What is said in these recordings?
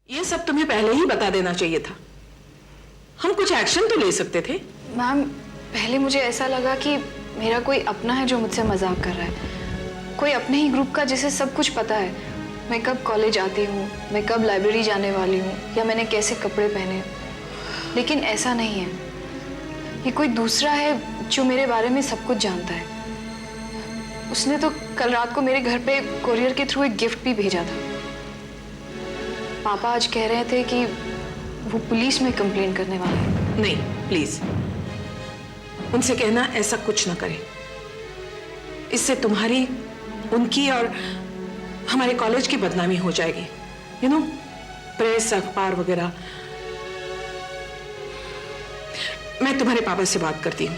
ये सब तुम्हें पहले ही बता देना चाहिए था। हम कुछ एक्शन तो ले सकते थे। मैम, पहले मुझे ऐसा लगा कि मेरा कोई अपना है जो मुझसे मजाक कर रहा है, कोई अपने ही ग्रुप का जिसे सब कुछ पता है, मैं कब कॉलेज आती हूँ, मैं कब लाइब्रेरी जाने वाली हूँ, या मैंने कैसे कपड़े पहने। लेकिन ऐसा नहीं है, ये कोई दूसरा है जो मेरे बारे में सब कुछ जानता है। उसने तो कल रात को मेरे घर पे कोरियर के थ्रू एक गिफ्ट भी भेजा था। पापा आज कह रहे थे कि वो पुलिस में कंप्लेंट करने वाले हैं। नहीं, प्लीज उनसे कहना ऐसा कुछ ना करें। इससे तुम्हारी, उनकी और हमारे कॉलेज की बदनामी हो जाएगी। यू नो, प्रेस, अखबार वगैरह। मैं तुम्हारे पापा से बात करती हूँ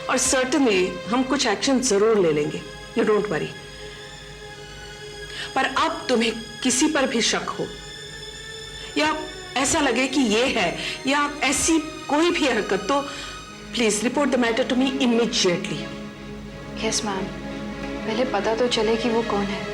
और सर्टेनली हम कुछ एक्शन जरूर ले लेंगे। You don't worry. पर अब तुम्हें किसी पर भी शक हो या ऐसा लगे कि ये है या ऐसी कोई भी हरकत, तो please report the matter to me immediately. Yes ma'am, पहले पता तो चले कि वो कौन है।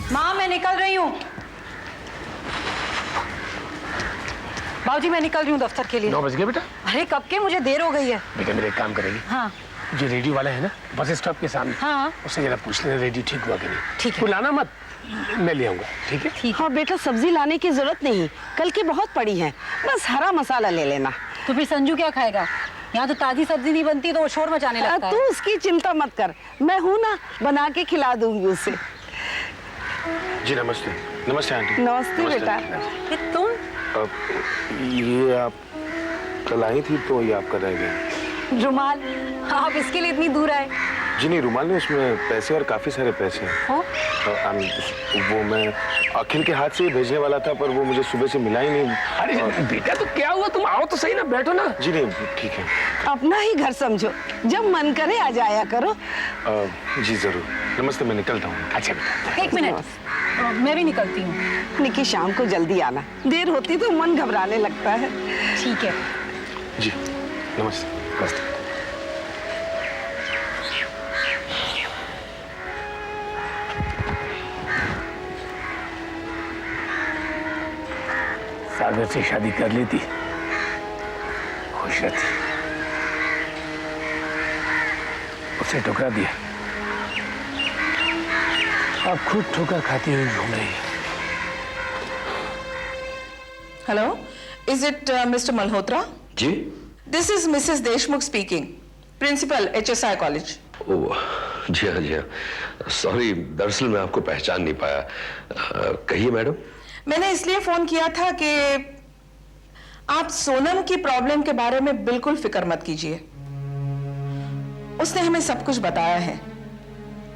माँ, मैं निकल रही हूँ। बाबूजी, मैं निकल रही हूँ दफ्तर के लिए। 9 बज गए बेटा? अरे कब के, मुझे देर हो गई है। बेटा मेरे एक काम करेगी? हाँ। जो रेडियो वाला है ना बस स्टॉप के सामने, हाँ। उससे जरा पूछ लेना रेडियो ठीक हुआ कि नहीं। ठीक है। बुलाना मत, मैं ले आऊंगा। ठीक है? ठीक। हाँ बेटा, सब्जी लाने की जरूरत नहीं, कल की बहुत पड़ी है, बस हरा मसाला ले लेना। तो फिर संजू क्या खाएगा? यहाँ तो ताजी सब्जी नहीं बनती तो वो शोर मचाने लगता तू है। उसकी चिंता मत कर, मैं हूँ ना, बना के खिला दूंगी उसे। जी नमस्ते। नमस्ते आंटी। नमस्ते बेटा। ये तुम? ये आप कल आई थी तो ये आपका रह गया। रुमाल? आप इसके लिए इतनी दूर आए? जी नहीं, रुमाल नहीं, उसमें पैसे और काफी सारे पैसे हैं। हो? वो मैं अखिल के हाथ से ही भेजने वाला था, पर वो मुझे सुबह से मिला ही नहीं। अरे बेटा तो क्या हुआ, तुम आओ तो सही ना, बैठो ना। जी नहीं, ठीक है। अपना ही घर समझो, जब मन करे आ जाया करो। जी जरूर। नमस्ते, मैं निकलता हूँ। अच्छा बेटा। एक मिनट, मैं भी निकलती हूँ। निकी, शाम को जल्दी आना, देर होती तो मन घबराने लगता है। ठीक है। जी नमस्ते। नमस्ते। सागर से शादी कर लेती, खुश रहती। उसे ठुकरा दिया, अब खुद ठोकर खाती हुई घूम रही है। Hello, is it mister Malhotra? जी। This is missus Deshmukh speaking, principal HSI college. Oh जी हाँ, जी हाँ। सॉरी, दरअसल मैं आपको पहचान नहीं पाया। कहिए मैडम। मैंने इसलिए फोन किया था कि आप सोनम की प्रॉब्लम के बारे में बिल्कुल फिक्र मत कीजिए। उसने हमें सब कुछ बताया है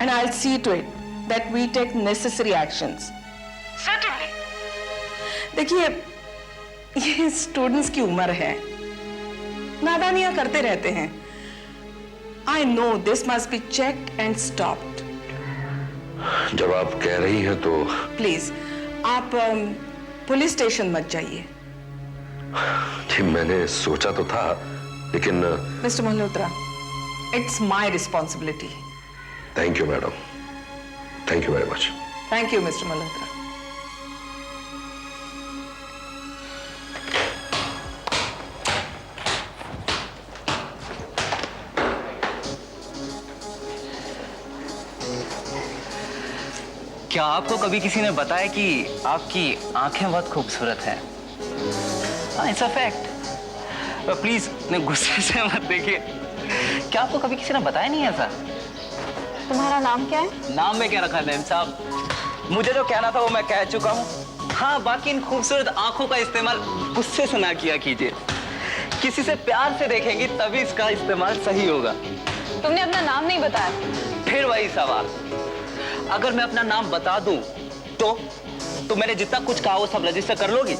and I will see to it that we take necessary actions. Certainly. देखिए, ये स्टूडेंट्स की उम्र है, नादानियां करते रहते हैं। I know this must be checked and stopped. जब आप कह रही हैं तो प्लीज आप पुलिस स्टेशन मत जाइए। जी मैंने सोचा तो था, लेकिन mister Malhotra, it's my responsibility. Thank you madam, thank you very much. Thank you mister Malhotra. क्या आपको कभी किसी ने बताया कि आपकी आंखें बहुत खूबसूरत हैं? हाँ, इट्स अ फैक्ट। प्लीज इतने गुस्से से मत देखिए। क्या आपको कभी किसी ने बताया नहीं ऐसा? तुम्हारा नाम क्या है? नाम में क्या रखा है मैम साहब, मुझे जो कहना था वो मैं कह चुका हूँ। हाँ, बाकी इन खूबसूरत आंखों का इस्तेमाल गुस्से से ना किया कीजिए। किसी से प्यार से देखेंगी तभी इसका इस्तेमाल सही होगा। तुमने अपना नाम नहीं बताया। फिर वही सवाल, अगर मैं अपना नाम बता दूं तो मैंने जितना कुछ कहा वो सब रजिस्टर कर लोगी?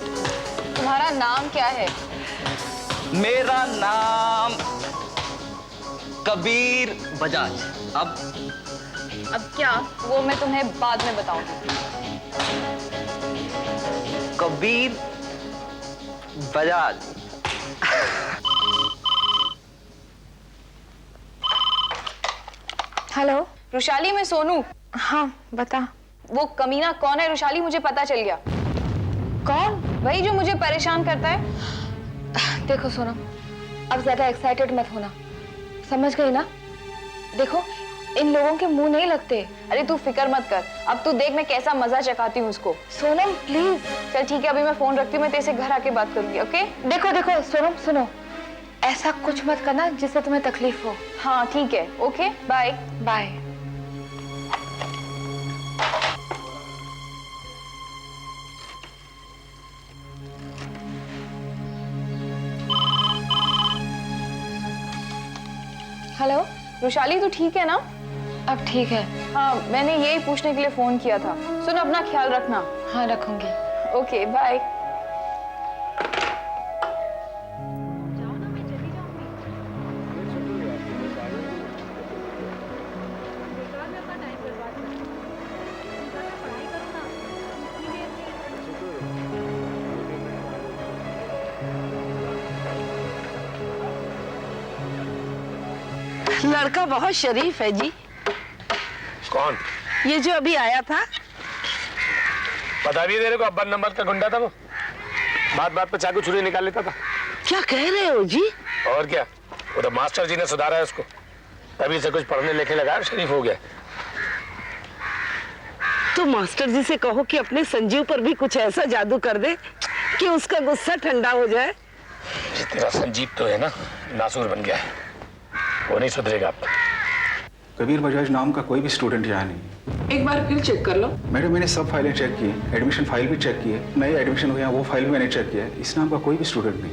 तुम्हारा नाम क्या है? मेरा नाम कबीर बजाज। अब क्या वो मैं तुम्हें बाद में बताऊंगी। कबीर बजाज। हेलो रुशाली, मैं सोनू। हाँ बता। वो कमीना कौन है रुशाली, मुझे पता चल गया। कौन? वही जो मुझे परेशान करता है। देखो सोनम, अब ज्यादा एक्साइटेड मत होना, समझ गई ना? देखो इन लोगों के मुंह नहीं लगते। अरे तू फिक्र मत कर, अब तू देख मैं कैसा मजा चखाती हूँ उसको। सोनम प्लीज। चल ठीक है, अभी मैं फोन रखती हूँ, मैं तेरे से घर आके बात करूंगी। ओके? देखो देखो सोनम सुनो, ऐसा कुछ मत करना जिससे तुम्हें तकलीफ हो। हाँ ठीक है, okay bye bye. Hello Rushali, तू ठीक है ना? अब ठीक है। हाँ मैंने यही पूछने के लिए फोन किया था। सुन अपना ख्याल रखना। हाँ रखूंगी। Okay bye. लड़का बहुत शरीफ है जी। कौन? ये जो अभी आया था। बता भी तेरे को, अब्बन नंबर का गुंडा था वो। बात बात पे चाकू छुरी निकाल लेता था। क्या कह रहे हो जी? और क्या, वो तो मास्टर जी ने सुधारा है उसको, तभी से कुछ पढ़ने लिखने लगा, शरीफ हो गया। तो मास्टर जी से कहो कि अपने संजीव पर भी कुछ ऐसा जादू कर दे कि उसका गुस्सा ठंडा हो जाए। ये तेरा संजीव तो है ना, नासूर बन गया है, वो नहीं सुधरेगा अब। कबीर बजाज नाम का कोई भी स्टूडेंट यहाँ नहीं। एक बार फिर चेक कर लो। मैडम मैंने सब फाइलें चेक की है, एडमिशन फाइल भी चेक की है, नए एडमिशन हुए हैं वो फाइल भी मैंने चेक किया है। इस नाम का कोई भी स्टूडेंट नहीं।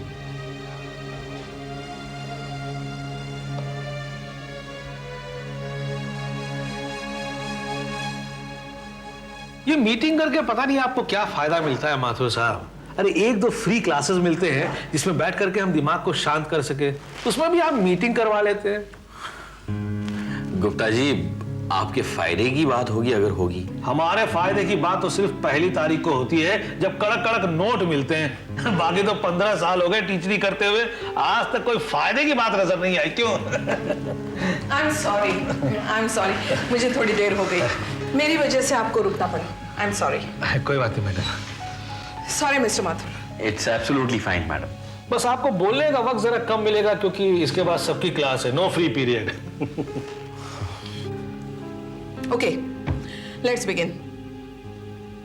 ये मीटिंग करके पता नहीं आपको क्या फायदा मिलता है माथुर साहब। अरे एक दो फ्री क्लासेस मिलते हैं जिसमें बैठ करके हम दिमाग को शांत कर सके, उसमें भी आप मीटिंग करवा लेते हैं। गुप्ता जी, आपके फायदे की बात होगी अगर होगी। हमारे फायदे की बात तो सिर्फ पहली तारीख को होती है जब कड़क कड़क नोट मिलते हैं। बाकी तो 15 साल हो गए टीचरी करते हुए, आज तक कोई फायदे की बात नजर नहीं आई। क्यों? आई एम सॉरी, मुझे थोड़ी देर हो गई, मेरी वजह से आपको रुकना पड़ा। I am sorry. कोई बात नहीं madam. Sorry mister Mathur. It's absolutely fine madam. बस आपको बोलने का वक्त जरा कम मिलेगा क्योंकि इसके बाद सबकी क्लास है, no free period. Okay, let's begin.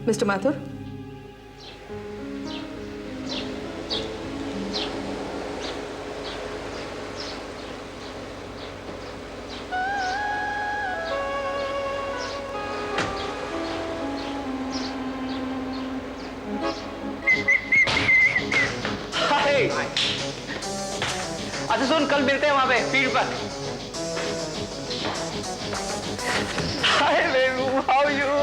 Mr. Mathur? Hi. अच्छा सुन, कल मिलते हैं वहां पे फील्ड पर। Hi, baby. How are you?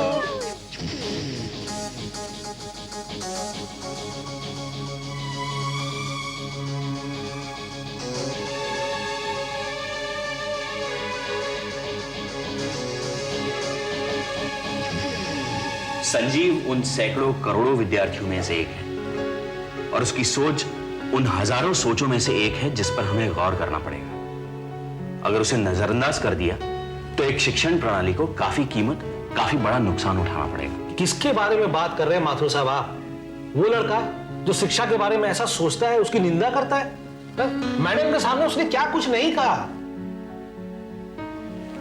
Sanjeev उन सैकड़ों करोड़ों विद्यार्थियों में से एक है और उसकी सोच उन हजारों सोचों में से एक है जिस पर हमें गौर करना पड़ेगा। अगर उसे नजरअंदाज कर दिया तो एक शिक्षण प्रणाली को काफी कीमत, काफी बड़ा नुकसान उठाना पड़ेगा। किसके बारे में बात कर रहे हैं माथुर साहब आप? वो लड़का जो शिक्षा के बारे में ऐसा सोचता है, उसकी निंदा करता है? मैडम के सामने उसने क्या कुछ नहीं कहा?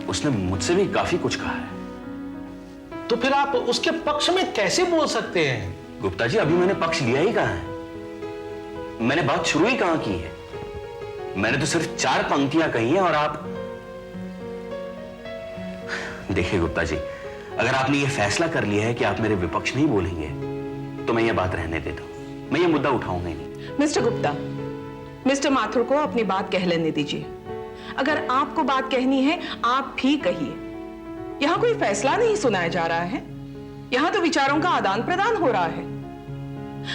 उसने मुझसे भी काफी कुछ कहा है। तो फिर आप उसके पक्ष में कैसे बोल सकते हैं? गुप्ता जी, अभी मैंने पक्ष लिया ही कहां है? मैंने बात शुरू ही कहां की है? मैंने तो सिर्फ 4 पंक्तियां कही हैं और आप देखिए गुप्ता जी, अगर आपने यह फैसला कर लिया है कि आप मेरे विपक्ष नहीं बोलेंगे तो मैं यह बात रहने देता हूं, मैं यह मुद्दा उठाऊंगा ही नहीं। मिस्टर गुप्ता, मिस्टर माथुर को अपनी बात कह लेने दीजिए। अगर आपको बात कहनी है आप भी कहिए। यहां कोई फैसला नहीं सुनाया जा रहा है, यहां तो विचारों का आदान प्रदान हो रहा है।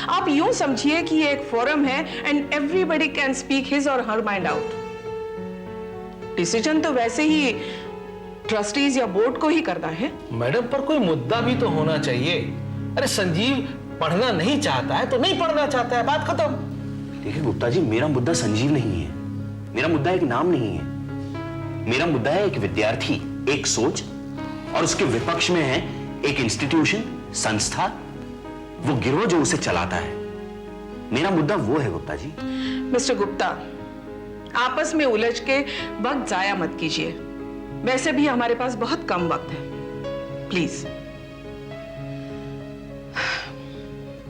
आप यूं समझिए कि ये एक फोरम है and everybody can speak his और हर माइंड आउट। डिसीजन तो वैसे ही ट्रस्टीज या बोर्ड को ही करना है। मैडम, पर कोई मुद्दा भी तो होना चाहिए। अरे संजीव पढ़ना नहीं चाहता है तो नहीं पढ़ना चाहता है, बात खत्म। देखिए गुप्ता जी, मेरा मुद्दा संजीव नहीं है, मेरा मुद्दा एक नाम नहीं है। मेरा मुद्दा है एक विद्यार्थी, एक सोच, और उसके विपक्ष में है एक इंस्टीट्यूशन, संस्था, वो गिरोह जो उसे चलाता है। मेरा मुद्दा वो है गुप्ता जी। मिस्टर गुप्ता, आपस में उलझ के वक्त जाया मत कीजिए। वैसे भी हमारे पास बहुत कम वक्त है। Please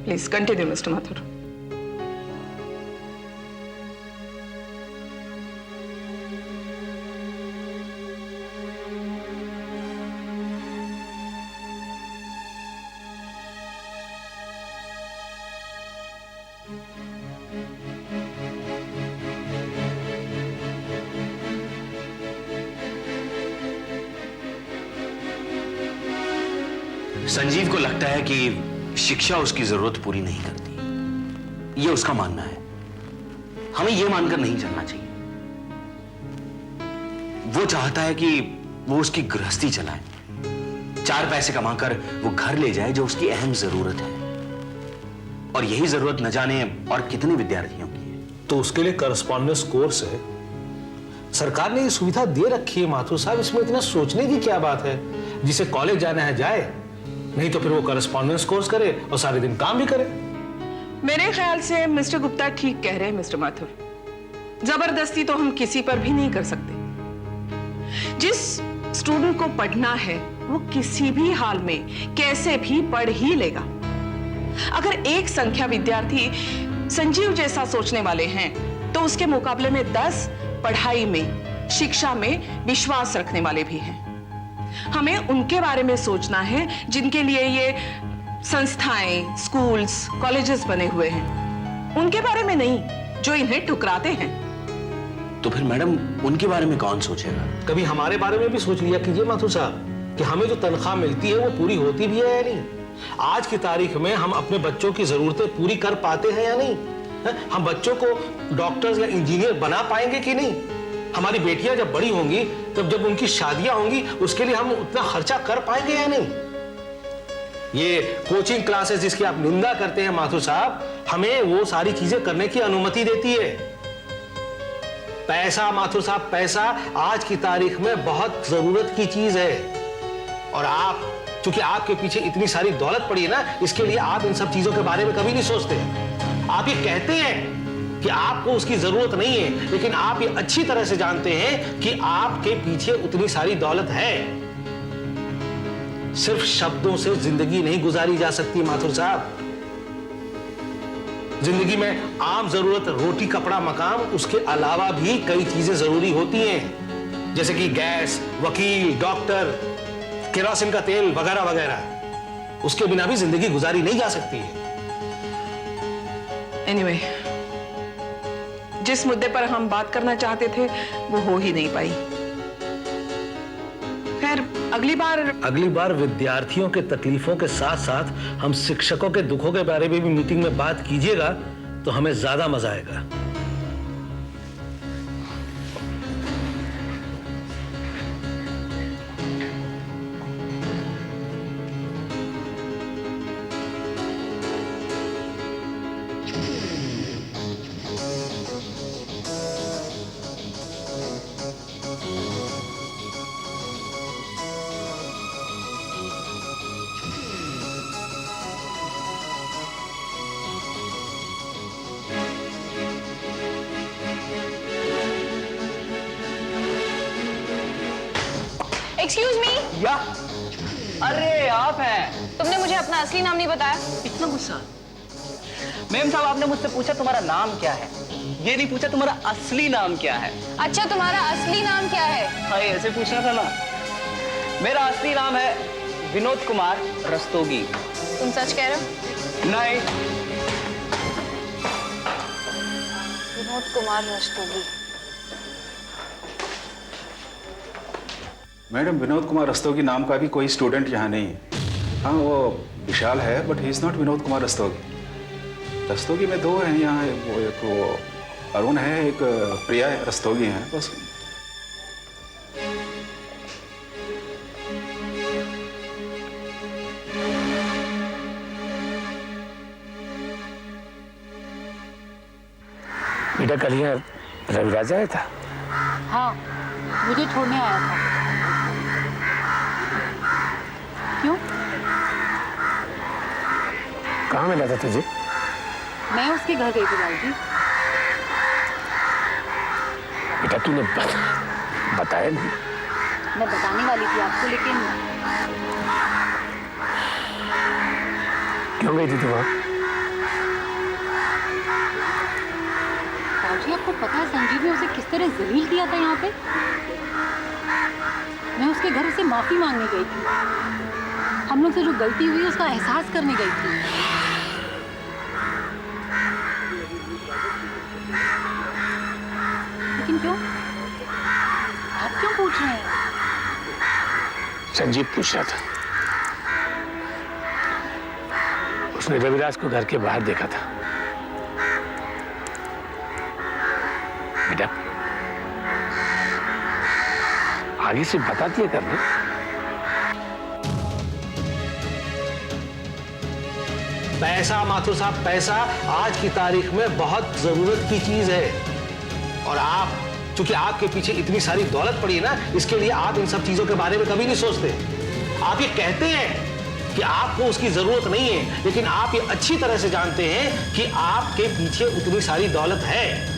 please continue mister Mathur. Sanjeev को लगता है कि शिक्षा उसकी जरूरत पूरी नहीं करती, ये उसका मानना है। हमें यह मानकर नहीं चलना चाहिए। वो चाहता है कि वो उसकी गृहस्थी चलाए, 4 पैसे कमाकर वो घर ले जाए जो उसकी अहम जरूरत है, और यही जरूरत न जाने और कितने विद्यार्थियों की है। तो उसके लिए करस्पॉन्डेंस कोर्स है, सरकार ने ये सुविधा दे रखी है माथुर साहब। इसमें इतना सोचने की क्या बात है? जिसे कॉलेज जाना है जाए, नहीं तो फिर वो करस्पॉन्डेंस कोर्स करे और सारे दिन काम भी करे। मेरे ख्याल से मिस्टर गुप्ता ठीक कह रहे हैं मिस्टर माथुर। जबरदस्ती तो हम किसी पर भी नहीं कर सकते। जिस स्टूडेंट को पढ़ना है वो किसी भी हाल में कैसे भी पढ़ ही लेगा। अगर एक संख्या विद्यार्थी संजीव जैसा सोचने वाले हैं तो उसके मुकाबले में 10 पढ़ाई में, शिक्षा में विश्वास रखने वाले भी हैं। हमें उनके बारे में सोचना है जिनके लिए ये संस्थाएं, स्कूल्स, कॉलेजेस बने हुए हैं, उनके बारे में नहीं जो इन्हें ठुकराते हैं। तो फिर मैडम उनके बारे में कौन सोचेगा? कभी हमारे बारे में भी सोच लिया कीजिए माथुर साहब कि हमें जो तनख्वाह मिलती है वो पूरी होती भी है या नहीं। आज की तारीख में हम अपने बच्चों की जरूरतें पूरी कर पाते हैं या नहीं? हम बच्चों को डॉक्टर्स या इंजीनियर बना पाएंगे कि नहीं? हमारी बेटियां जब बड़ी होंगी, तब जब उनकी शादियां होंगी, उसके लिए हम उतना खर्चा कर पाएंगे या नहीं? ये कोचिंग क्लासेस जिसकी आप निंदा करते हैं माथुर साहब, हमें वो सारी चीजें करने की अनुमति देती है। पैसा माथुर साहब, पैसा आज की तारीख में बहुत जरूरत की चीज है। और आप, चूंकि आपके पीछे इतनी सारी दौलत पड़ी है ना, इसके लिए आप इन सब चीजों के बारे में कभी नहीं सोचते। आप ये कहते हैं कि आपको उसकी जरूरत नहीं है, लेकिन आप ये अच्छी तरह से जानते हैं कि आपके पीछे उतनी सारी दौलत है। सिर्फ शब्दों से जिंदगी नहीं गुजारी जा सकती माथुर साहब। जिंदगी में आम जरूरत रोटी, कपड़ा, मकान, उसके अलावा भी कई चीजें जरूरी होती हैं, जैसे कि गैस, वकील, डॉक्टर, केरोसिन का तेल वगैरह वगैरह। उसके बिना भी जिंदगी गुजारी नहीं जा सकती है। एनीवे, जिस मुद्दे पर हम बात करना चाहते थे वो हो ही नहीं पाई। खैर, अगली बार विद्यार्थियों के तकलीफों के साथ साथ हम शिक्षकों के दुखों के बारे में भी मीटिंग में बात कीजिएगा तो हमें ज्यादा मजा आएगा। Excuse me. या, अरे आप हैं। तुमने मुझे अपना असली नाम नहीं बताया। इतना गुस्सा? मैम साहब, आपने मुझसे पूछा तुम्हारा नाम क्या है, ये नहीं पूछा तुम्हारा असली नाम क्या है। अच्छा, तुम्हारा असली नाम क्या है? हाँ, ऐसे पूछना था ना। मेरा असली नाम है विनोद कुमार रस्तोगी। तुम सच कह रहे हो? नहीं। विनोद कुमार रस्तोगी। मैडम, विनोद कुमार रस्तोगी नाम का भी कोई स्टूडेंट यहाँ नहीं है। हाँ, वो विशाल है, but he is not Vinod Kumar Rastogi. Rastogi में 2 हैं यहाँ, वो एक वो अरुण है, एक प्रिया रस्तोगी हैं बस। बेटा कल यहाँ रविराज आया था? हाँ, मुझे छोड़ने आया था। क्यों? कहाँ मिला था तुझे? मैं उसके घर गई थी बाबूजी। बेटा तूने बताया नहीं। मैं बताने वाली थी आपको, लेकिन क्यों गई थी तू वहाँ? बाबूजी आपको पता है संजीव ने उसे किस तरह जलील किया था यहाँ पे? मैं उसके घर से माफी मांगने गई थी। हम लोग से जो गलती हुई उसका एहसास करने गई थी। लेकिन क्यों? आप क्यों पूछ रहे हैं? संजीव पूछ रहा था। उसने रविराज को घर के बाहर देखा था। बेटा आगे से बता दिया करना। पैसा माथुर साहब, पैसा आज की तारीख में बहुत जरूरत की चीज है। और आप, चूंकि आपके पीछे इतनी सारी दौलत पड़ी है ना, इसके लिए आप इन सब चीजों के बारे में कभी नहीं सोचते। आप ये कहते हैं कि आपको उसकी जरूरत नहीं है, लेकिन आप ये अच्छी तरह से जानते हैं कि आपके पीछे उतनी सारी दौलत है।